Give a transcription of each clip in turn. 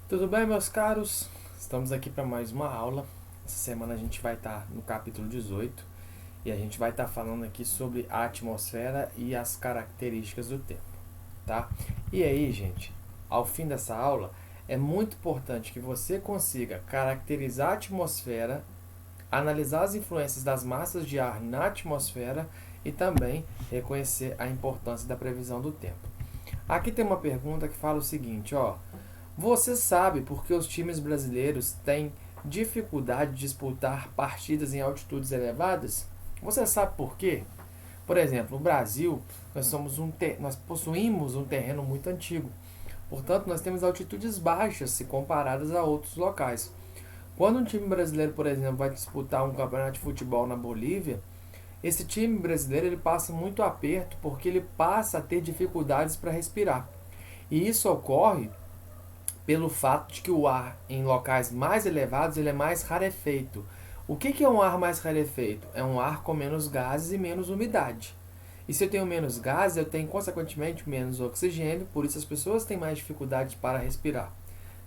Tudo bem, meus caros? Estamos aqui para mais uma aula. Essa semana a gente vai estar no capítulo 18 e a gente vai estar falando aqui sobre a atmosfera e as características do tempo, tá? E aí, gente, ao fim dessa aula, é muito importante que você consiga caracterizar a atmosfera, analisar as influências das massas de ar na atmosfera e também reconhecer a importância da previsão do tempo. Aqui tem uma pergunta que fala o seguinte, ó: você sabe por que os times brasileiros têm dificuldade de disputar partidas em altitudes elevadas? Você sabe por quê? Por exemplo, no Brasil, nós possuímos um terreno muito antigo. Portanto, nós temos altitudes baixas se comparadas a outros locais. Quando um time brasileiro, por exemplo, vai disputar um campeonato de futebol na Bolívia, esse time brasileiro ele passa muito aperto porque ele passa a ter dificuldades para respirar. E isso ocorre pelo fato de que o ar em locais mais elevados ele é mais rarefeito. O que é um ar mais rarefeito? É um ar com menos gases e menos umidade. E se eu tenho menos gases, eu tenho consequentemente menos oxigênio, por isso as pessoas têm mais dificuldade para respirar.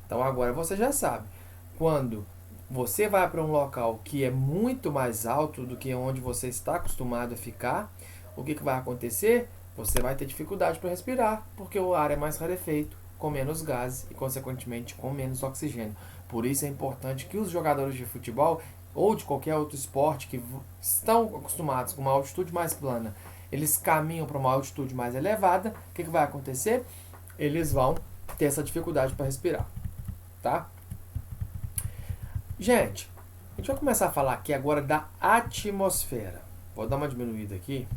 Então agora você já sabe, quando você vai para um local que é muito mais alto do que onde você está acostumado a ficar, o que vai acontecer? Você vai ter dificuldade para respirar, porque o ar é mais rarefeito, com menos gases e, consequentemente, com menos oxigênio. Por isso é importante que os jogadores de futebol ou de qualquer outro esporte que estão acostumados com uma altitude mais plana, eles caminham para uma altitude mais elevada, o que vai acontecer? Eles vão ter essa dificuldade para respirar, tá? Gente, a gente vai começar a falar aqui agora da atmosfera. Vou dar uma diminuída aqui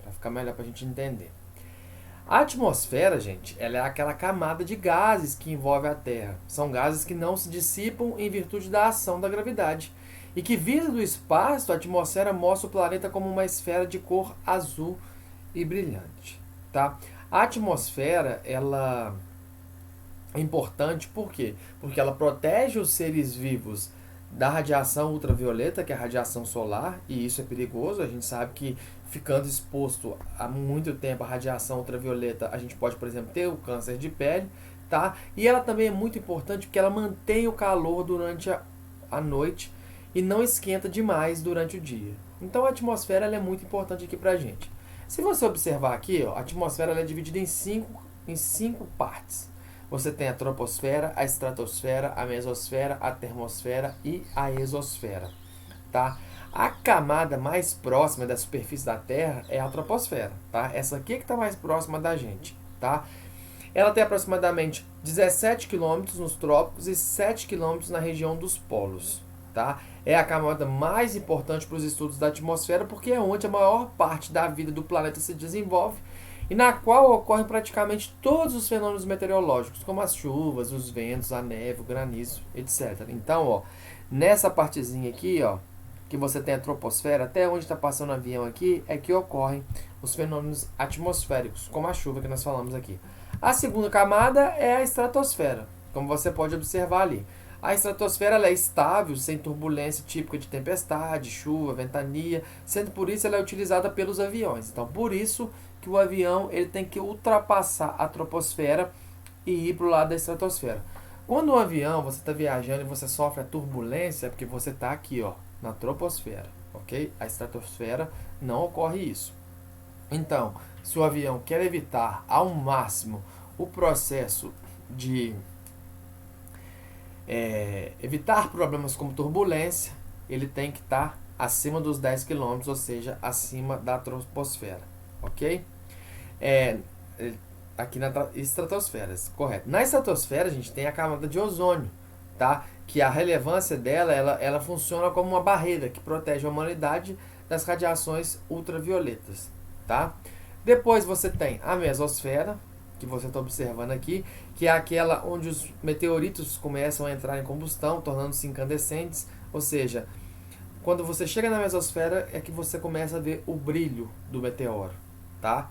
para ficar melhor para a gente entender. A atmosfera, gente, ela é aquela camada de gases que envolve a Terra. São gases que não se dissipam em virtude da ação da gravidade. E que, vista do espaço, a atmosfera mostra o planeta como uma esfera de cor azul e brilhante. Tá? A atmosfera, ela é importante por quê? Porque ela protege os seres vivos da radiação ultravioleta, que é a radiação solar, e isso é perigoso. A gente sabe que ficando exposto há muito tempo à radiação ultravioleta, a gente pode, por exemplo, ter o câncer de pele, tá? E ela também é muito importante porque ela mantém o calor durante a noite e não esquenta demais durante o dia. Então a atmosfera ela é muito importante aqui pra gente. Se você observar aqui, ó, a atmosfera ela é dividida em cinco partes. Você tem a troposfera, a estratosfera, a mesosfera, a termosfera e a exosfera, tá? A camada mais próxima da superfície da Terra é a troposfera, tá? Essa aqui que está mais próxima da gente, tá? Ela tem aproximadamente 17 quilômetros nos trópicos e 7 quilômetros na região dos polos, tá? É a camada mais importante para os estudos da atmosfera porque é onde a maior parte da vida do planeta se desenvolve e na qual ocorrem praticamente todos os fenômenos meteorológicos, como as chuvas, os ventos, a neve, o granizo, etc. Então, ó, nessa partezinha aqui, ó, que você tem a troposfera, até onde está passando o avião aqui, é que ocorrem os fenômenos atmosféricos, como a chuva que nós falamos aqui. A segunda camada é a estratosfera, como você pode observar ali. A estratosfera ela é estável, sem turbulência típica de tempestade, chuva, ventania, sendo por isso ela é utilizada pelos aviões. Então, por isso que o avião ele tem que ultrapassar a troposfera e ir para o lado da estratosfera. Quando um avião, você está viajando e você sofre a turbulência, é porque você está aqui, ó, na troposfera, ok? A estratosfera não ocorre isso. Então, se o avião quer evitar ao máximo o processo de evitar problemas como turbulência, ele tem que estar acima dos 10 quilômetros, ou seja, acima da troposfera, ok? Aqui na estratosfera, correto. Na estratosfera a gente tem a camada de ozônio, tá? Que a relevância dela, ela funciona como uma barreira que protege a humanidade das radiações ultravioletas, tá? Depois você tem a mesosfera, que você está observando aqui, que é aquela onde os meteoritos começam a entrar em combustão, tornando-se incandescentes, ou seja, quando você chega na mesosfera é que você começa a ver o brilho do meteoro, tá?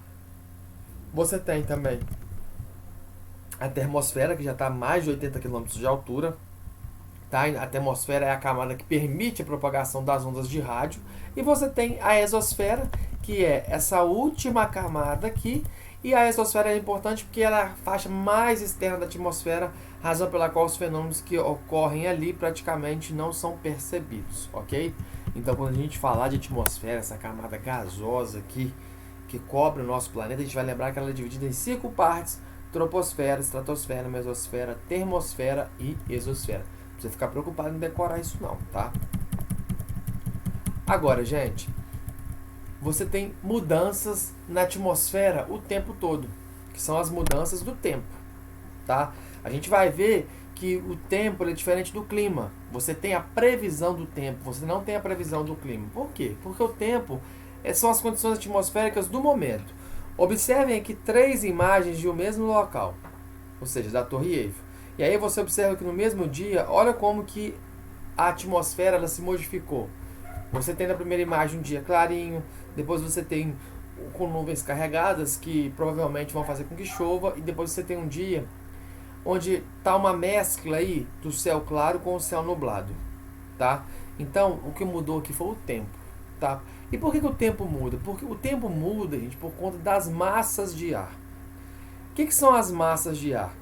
Você tem também a termosfera, que já está a mais de 80 km de altura. Tá? A termosfera é a camada que permite a propagação das ondas de rádio. E você tem a exosfera, que é essa última camada aqui. E a exosfera é importante porque ela é a faixa mais externa da atmosfera, razão pela qual os fenômenos que ocorrem ali praticamente não são percebidos, ok? Então, quando a gente falar de atmosfera, essa camada gasosa aqui que cobre o nosso planeta, a gente vai lembrar que ela é dividida em 5 partes: troposfera, estratosfera, mesosfera, termosfera e exosfera. Não precisa ficar preocupado em decorar isso não, tá? Agora, gente, você tem mudanças na atmosfera o tempo todo, que são as mudanças do tempo, tá? A gente vai ver que o tempo é diferente do clima. Você tem a previsão do tempo, você não tem a previsão do clima. Por quê? Porque o tempo são as condições atmosféricas do momento. Observem aqui 3 imagens de um mesmo local, ou seja, da Torre Eiffel. E aí você observa que no mesmo dia, olha como que a atmosfera ela se modificou. Você tem na primeira imagem um dia clarinho, depois você tem com nuvens carregadas que provavelmente vão fazer com que chova, e depois você tem um dia onde está uma mescla aí do céu claro com o céu nublado, tá? Então, o que mudou aqui foi o tempo, tá? E por que o tempo muda? Porque o tempo muda, gente, por conta das massas de ar. O que são as massas de ar?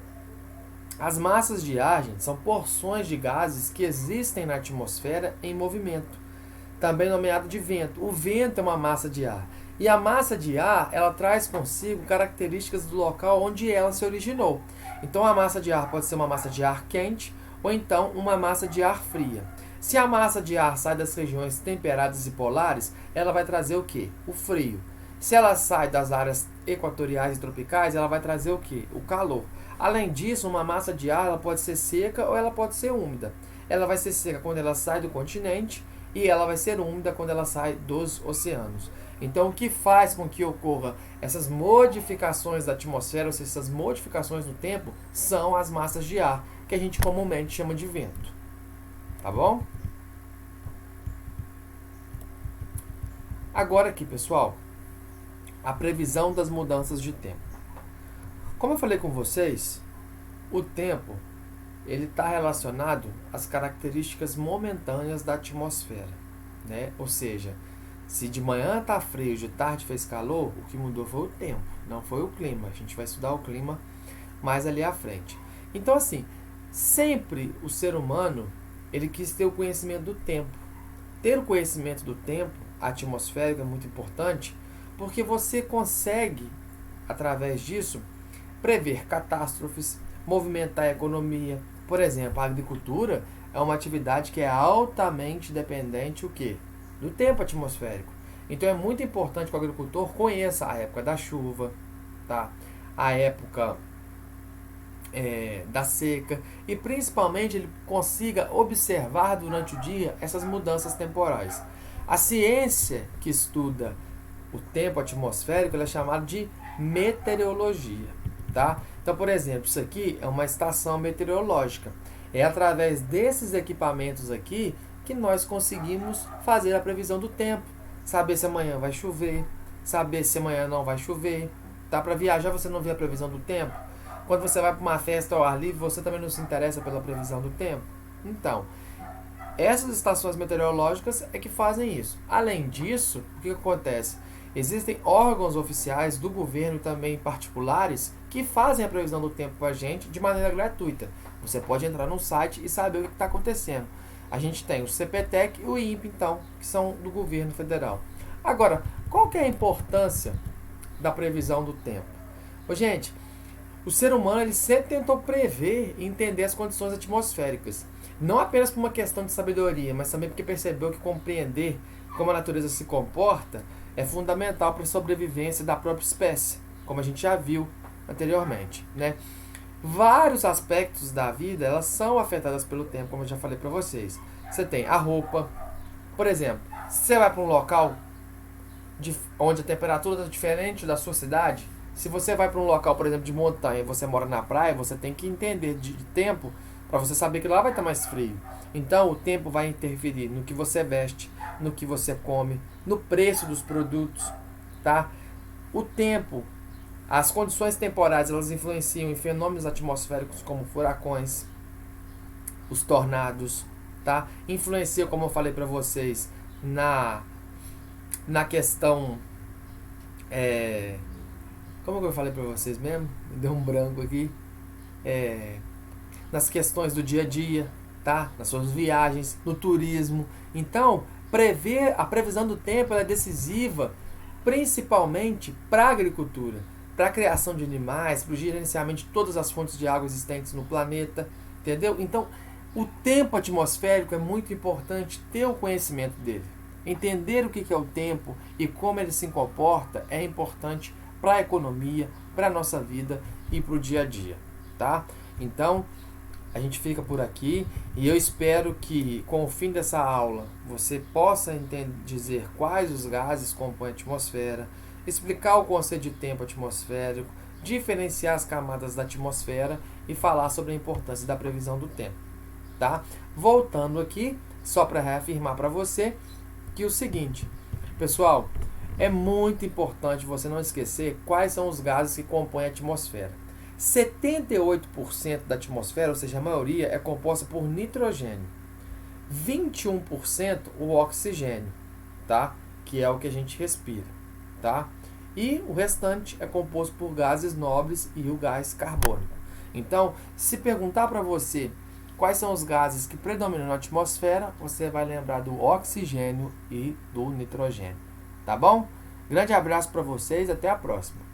As massas de ar, gente, são porções de gases que existem na atmosfera em movimento, também nomeado de vento. O vento é uma massa de ar. E a massa de ar, ela traz consigo características do local onde ela se originou. Então, a massa de ar pode ser uma massa de ar quente ou então uma massa de ar fria. Se a massa de ar sai das regiões temperadas e polares, ela vai trazer o quê? O frio. Se ela sai das áreas equatoriais e tropicais, ela vai trazer o quê? O calor. Além disso, uma massa de ar ela pode ser seca ou ela pode ser úmida. Ela vai ser seca quando ela sai do continente e ela vai ser úmida quando ela sai dos oceanos. Então, o que faz com que ocorra essas modificações da atmosfera, ou seja, essas modificações no tempo, são as massas de ar, que a gente comumente chama de vento. Tá bom? Agora aqui, pessoal, a previsão das mudanças de tempo. Como eu falei com vocês, o tempo ele está relacionado às características momentâneas da atmosfera, né? Ou seja, se de manhã está frio, de tarde fez calor, o que mudou foi o tempo, não foi o clima. A gente vai estudar o clima mais ali à frente. Então, assim, sempre o ser humano ele quis ter o conhecimento do tempo. Ter o conhecimento do tempo atmosférico é muito importante, porque você consegue, através disso, prever catástrofes, movimentar a economia. Por exemplo, a agricultura é uma atividade que é altamente dependente o quê? Do tempo atmosférico. Então é muito importante que o agricultor conheça a época da chuva, tá? A época da seca e principalmente ele consiga observar durante o dia essas mudanças temporais. A ciência que estuda o tempo atmosférico ela é chamada de meteorologia, tá? Então, por exemplo, isso aqui é uma estação meteorológica. É através desses equipamentos aqui que nós conseguimos fazer a previsão do tempo, saber se amanhã vai chover, saber se amanhã não vai chover. Tá? Para viajar você não vê a previsão do tempo? Quando você vai para uma festa ao ar livre, você também não se interessa pela previsão do tempo? Então, essas estações meteorológicas é que fazem isso. Além disso, o que acontece? Existem órgãos oficiais do governo e também particulares que fazem a previsão do tempo para a gente de maneira gratuita. Você pode entrar no site e saber o que está acontecendo. A gente tem o CPTEC e o INPE, então, que são do governo federal. Agora, qual que é a importância da previsão do tempo? Gente, o ser humano ele sempre tentou prever e entender as condições atmosféricas. Não apenas por uma questão de sabedoria, mas também porque percebeu que compreender como a natureza se comporta é fundamental para a sobrevivência da própria espécie, como a gente já viu anteriormente, né? Vários aspectos da vida elas são afetadas pelo tempo, como eu já falei para vocês. Você tem a roupa, por exemplo, se você vai para um local onde a temperatura está diferente da sua cidade, se você vai para um local, por exemplo, de montanha e você mora na praia, você tem que entender de tempo para você saber que lá vai estar mais frio. Então, o tempo vai interferir no que você veste, no que você come, no preço dos produtos, tá? O tempo, as condições temporais, elas influenciam em fenômenos atmosféricos como furacões, os tornados, tá? Influenciam, como eu falei para vocês, na questão como eu falei para vocês mesmo, me deu um branco aqui, nas questões do dia a dia, tá? Nas suas viagens, no turismo. Então, a previsão do tempo é decisiva, principalmente para a agricultura, para a criação de animais, para o gerenciamento de todas as fontes de água existentes no planeta, entendeu? Então, o tempo atmosférico é muito importante ter o conhecimento dele. Entender o que é o tempo e como ele se comporta é importante para a economia, para a nossa vida e para o dia a dia, tá? Então, a gente fica por aqui e eu espero que com o fim dessa aula você possa dizer quais os gases compõem a atmosfera, explicar o conceito de tempo atmosférico, diferenciar as camadas da atmosfera e falar sobre a importância da previsão do tempo, tá? Voltando aqui, só para reafirmar para você que o seguinte, pessoal, é muito importante você não esquecer quais são os gases que compõem a atmosfera. 78% da atmosfera, ou seja, a maioria, é composta por nitrogênio. 21% o oxigênio, tá? Que é o que a gente respira, tá? E o restante é composto por gases nobres e o gás carbônico. Então, se perguntar para você quais são os gases que predominam na atmosfera, você vai lembrar do oxigênio e do nitrogênio, tá bom? Grande abraço para vocês, até a próxima.